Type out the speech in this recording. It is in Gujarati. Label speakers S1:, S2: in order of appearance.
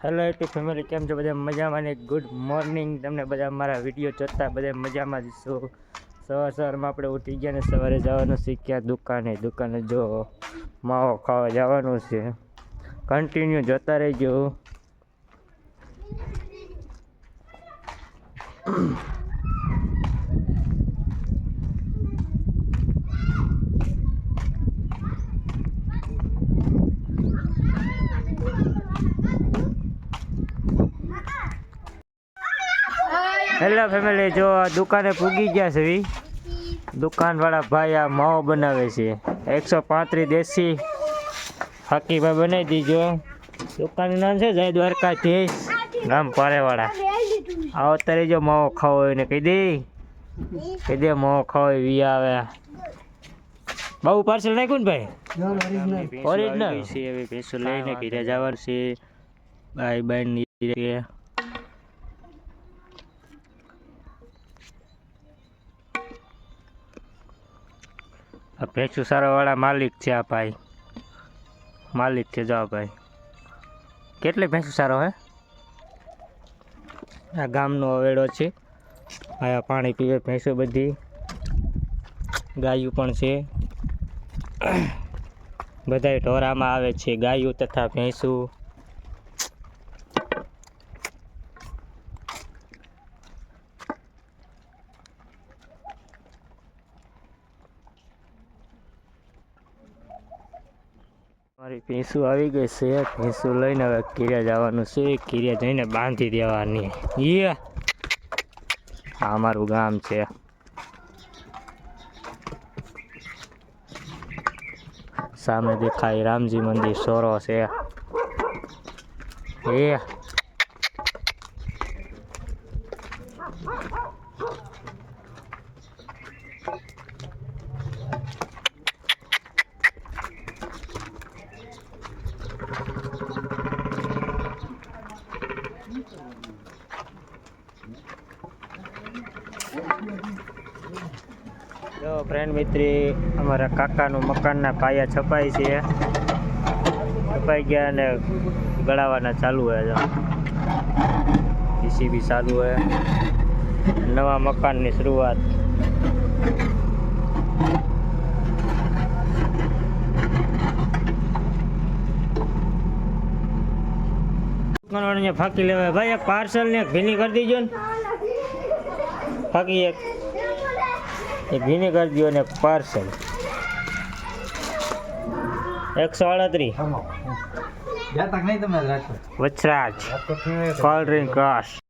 S1: હેલો યુટ્યુબ ફેમિલી, કેમ છો બધા? મજામાં ને? Good morning. તમને બધા મારા વિડીયો જોતા બધા મજામાં જ છો. સવારમાં આપણે ઉઠી ગયા ને સવારે જવાનું શીખ્યા દુકાને જો માવો ખાવા જવાનું છે. કન્ટિન્યુ જોતા રહેજો. હેલો ફેમિલી, જો દુકાને પૂગી ગયા છે. દુકાનવાળા ભાઈ આ માવો બનાવે છે. 135 દેશી ફકીભાઈ બનાવી દીજો. દુકાનનું નામ છે જય દ્વારકાધીશ, ગામ પારેવાળા. આવો તારે જો માવો ખાવો હોય ને કહી દે માવો ખાવો હોય વી આવે. બહુ પાર્સલ નાખ્યું ને ભાઈ? ઓરિજિનલ છે. એવી પૈસો લઈને ઘરે જવાનું છે. Bye bye. ભેંસુ સારાવાળા માલિક છે આ ભાઈ. માલિક છે જો ભાઈ. કેટલી ભેંસુ સારો હે? આ ગામનો અવેડો છે. આ પાણી પીવે ભેંસો બધી. ગાયું પણ છે. બધાય ઢોરામાં આવે છે ગાયું તથા ભેંસુ. મારી ભેંસું આવી ગઈ છે. ભેંસું લઈને હવે કીરિયા જવાનું છે. કીરિયા જઈને બાંધી દેવાની. આ અમારું ગામ છે. સામે દેખાય રામજી મંદિર સોરો છે. જો ફ્રેન્ડ મિત્રી, અમારા કાકાનું મકાનના પાયા છપાય છે. છપાઈ ગયા અને ગળાવાના ચાલુ હોય. જો PCB ચાલુ હોય. નવા મકાનની શરૂઆત. ફાંકી લેવાય ભાઈ. એક પાર્સલ ને ભીની કરી દીજો ને. ફાંકી એક ભીની કરી દો ને પાર્સલ. 138 Vachraj cold drink.